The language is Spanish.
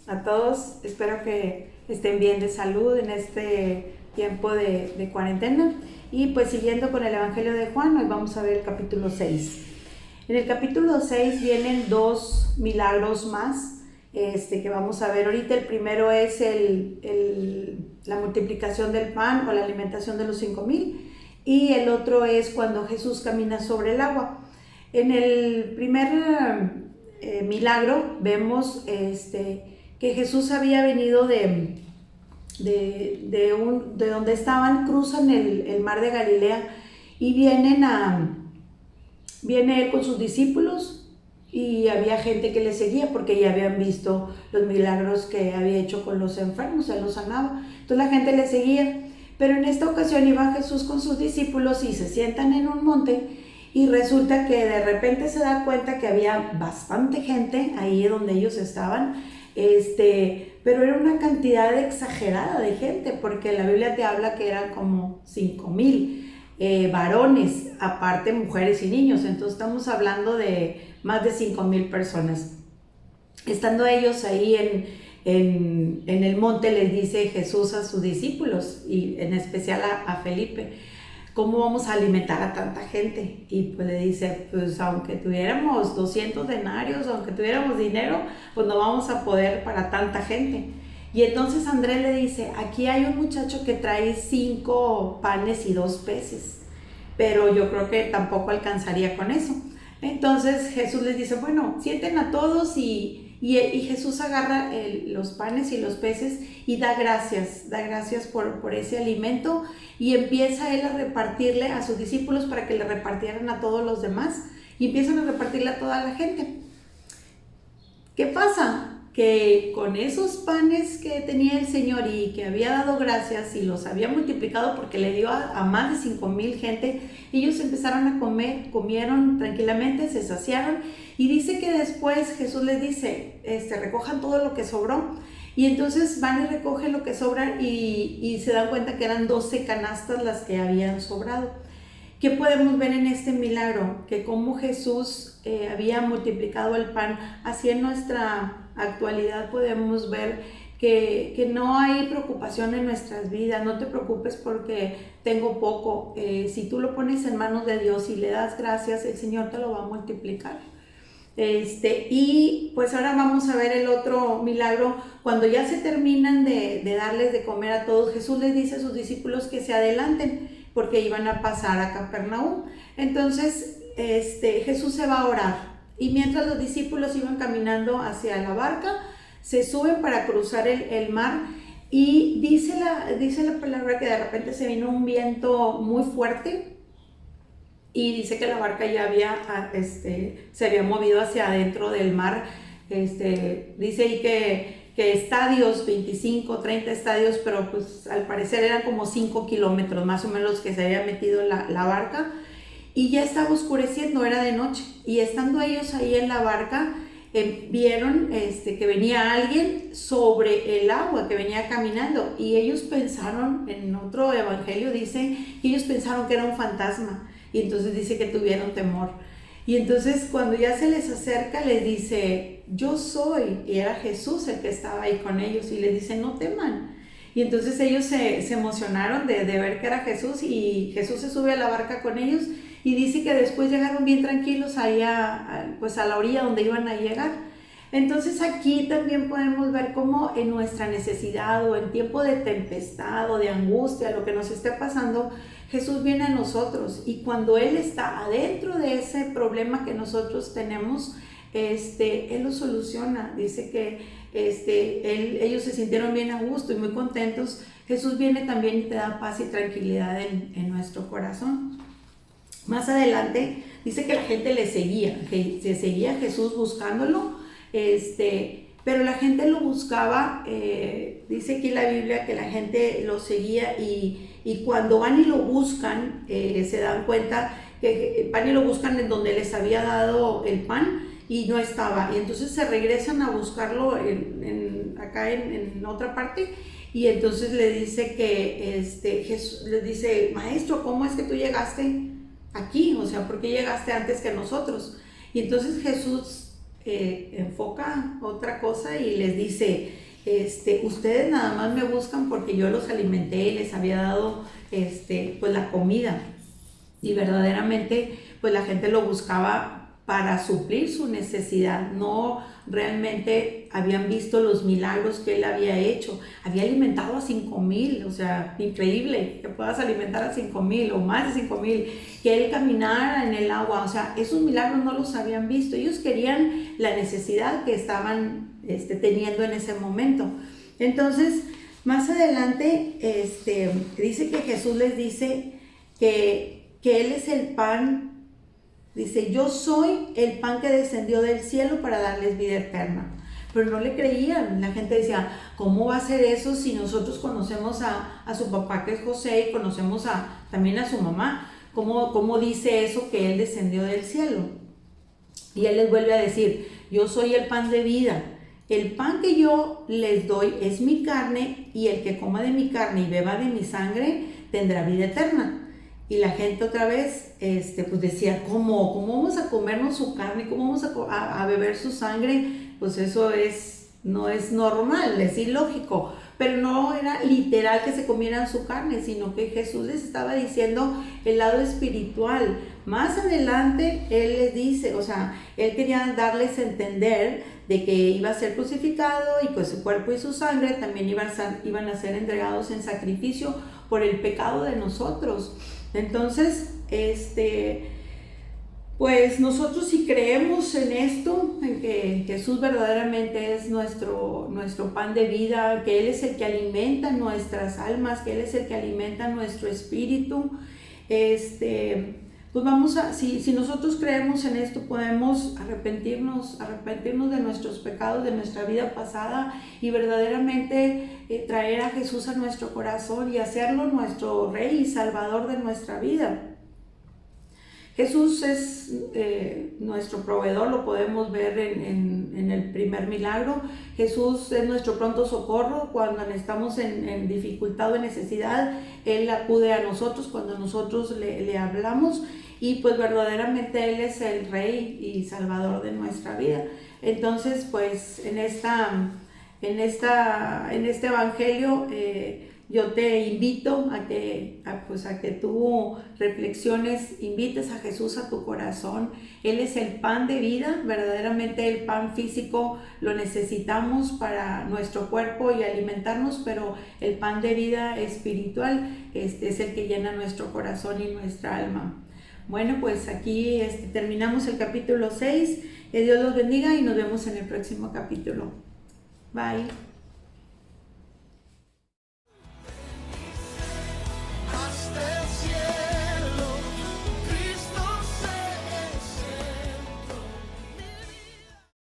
a todos. Espero que estén bien de salud en este tiempo de cuarentena. Y pues siguiendo con el Evangelio de Juan, hoy vamos a ver el capítulo 6. En el capítulo 6 vienen dos milagros más que vamos a ver ahorita. El primero es la multiplicación del pan o la alimentación de los 5,000, y el otro es cuando Jesús camina sobre el agua. En el primer milagro vemos que Jesús había venido de donde estaban, cruzan el mar de Galilea y viene él con sus discípulos, y había gente que le seguía porque ya habían visto los milagros que había hecho con los enfermos, él los sanaba. Entonces la gente le seguía, pero en esta ocasión iba Jesús con sus discípulos y se sientan en un monte, y resulta que de repente se da cuenta que había bastante gente ahí donde ellos estaban, pero era una cantidad exagerada de gente, porque la Biblia te habla que eran como 5,000 varones, aparte mujeres y niños. Entonces estamos hablando de más de 5,000 personas. Estando ellos ahí en el monte, les dice Jesús a sus discípulos, y en especial a Felipe: ¿cómo vamos a alimentar a tanta gente? Y pues le dice: pues aunque tuviéramos 200 denarios, aunque tuviéramos dinero, pues no vamos a poder para tanta gente. Y entonces Andrés le dice: aquí hay un muchacho que trae 5 panes y 2 peces, pero yo creo que tampoco alcanzaría con eso. Entonces Jesús les dice: bueno, sienten a todos, y Jesús agarra los panes y los peces y da gracias por ese alimento, y empieza él a repartirle a sus discípulos para que le repartieran a todos los demás, y empiezan a repartirle a toda la gente. ¿Qué pasa? Que con esos panes que tenía el Señor y que había dado gracias y los había multiplicado porque le dio a más de 5,000 gente, ellos empezaron a comer, comieron tranquilamente, se saciaron, y dice que después Jesús les dice: recojan todo lo que sobró. Y entonces van y recogen lo que sobra, y se dan cuenta que eran 12 canastas las que habían sobrado. ¿Qué podemos ver en este milagro? Que como Jesús había multiplicado el pan, así en nuestra actualidad podemos ver que no hay preocupación en nuestras vidas. No te preocupes porque tengo poco. Si tú lo pones en manos de Dios y le das gracias, el Señor te lo va a multiplicar. Y pues ahora vamos a ver el otro milagro. Cuando ya se terminan de darles de comer a todos, Jesús les dice a sus discípulos que se adelanten porque iban a pasar a Capernaum. Entonces Jesús se va a orar, y mientras los discípulos iban caminando hacia la barca, se suben para cruzar el mar, y dice la palabra que de repente se vino un viento muy fuerte, y dice que la barca ya se había movido hacia adentro del mar. Dice ahí que estadios, 25, 30 estadios, pero pues al parecer eran como 5 kilómetros más o menos que se había metido la barca, y ya estaba oscureciendo, era de noche, y estando ellos ahí en la barca, vieron que venía alguien sobre el agua, que venía caminando, y ellos pensaron, en otro evangelio dice que ellos pensaron que era un fantasma, y entonces dice que tuvieron temor. Y entonces cuando ya se les acerca, les dice: yo soy. Y era Jesús el que estaba ahí con ellos, y les dice: no teman. Y entonces ellos se emocionaron de ver que era Jesús, y Jesús se sube a la barca con ellos, y dice que después llegaron bien tranquilos ahí pues a la orilla donde iban a llegar. Entonces aquí también podemos ver cómo en nuestra necesidad, o en tiempo de tempestad o de angustia, lo que nos esté pasando, Jesús viene a nosotros, y cuando Él está adentro de ese problema que nosotros tenemos, Él lo soluciona. Dice que ellos se sintieron bien a gusto y muy contentos. Jesús viene también y te da paz y tranquilidad en nuestro corazón. Más adelante dice que la gente le seguía, que se seguía a Jesús buscándolo, pero la gente lo buscaba. Dice aquí la Biblia que la gente lo seguía, y cuando van y lo buscan, se dan cuenta que van y lo buscan en donde les había dado el pan, y no estaba, y entonces se regresan a buscarlo acá en otra parte, y entonces le dice que Jesús les dice: maestro, ¿cómo es que tú llegaste aquí? O sea, ¿por qué llegaste antes que nosotros? Y entonces Jesús enfoca otra cosa y les dice, ustedes nada más me buscan porque yo los alimenté y les había dado pues la comida. Y verdaderamente pues la gente lo buscaba para suplir su necesidad, no realmente habían visto los milagros que él había hecho. Había alimentado a 5,000, o sea, increíble que puedas alimentar a 5,000 o más de 5,000, que él caminara en el agua, o sea, esos milagros no los habían visto. Ellos querían la necesidad que estaban teniendo en ese momento. Entonces, más adelante, dice que Jesús les dice que Él es el pan. Dice, yo soy el pan que descendió del cielo para darles vida eterna. Pero no le creían. La gente decía, ¿cómo va a ser eso si nosotros conocemos a su papá, que es José, y conocemos también a su mamá? ¿Cómo dice eso que él descendió del cielo? Y él les vuelve a decir, yo soy el pan de vida. El pan que yo les doy es mi carne, y el que coma de mi carne y beba de mi sangre tendrá vida eterna. Y la gente otra vez pues decía, ¿cómo vamos a comernos su carne? ¿Cómo vamos a beber su sangre? Pues eso no es normal, es ilógico. Pero no era literal que se comieran su carne, sino que Jesús les estaba diciendo el lado espiritual. Más adelante Él les dice, o sea, Él quería darles a entender de que iba a ser crucificado y que su cuerpo y su sangre también iban a ser entregados en sacrificio por el pecado de nosotros. Entonces, pues nosotros si creemos en esto, en que Jesús verdaderamente es nuestro pan de vida, que Él es el que alimenta nuestras almas, que Él es el que alimenta nuestro espíritu, pues si nosotros creemos en esto, podemos arrepentirnos de nuestros pecados, de nuestra vida pasada, y verdaderamente traer a Jesús a nuestro corazón y hacerlo nuestro Rey y Salvador de nuestra vida. Jesús es nuestro proveedor, lo podemos ver en el primer milagro. Jesús es nuestro pronto socorro cuando estamos en dificultad o en necesidad. Él acude a nosotros cuando nosotros le hablamos, y pues verdaderamente Él es el Rey y Salvador de nuestra vida. Entonces, pues en este evangelio yo te invito a que tú reflexiones, invites a Jesús a tu corazón. Él es el pan de vida, verdaderamente el pan físico lo necesitamos para nuestro cuerpo y alimentarnos, pero el pan de vida espiritual es el que llena nuestro corazón y nuestra alma. Bueno, pues aquí terminamos el capítulo 6. Que Dios los bendiga y nos vemos en el próximo capítulo. Bye.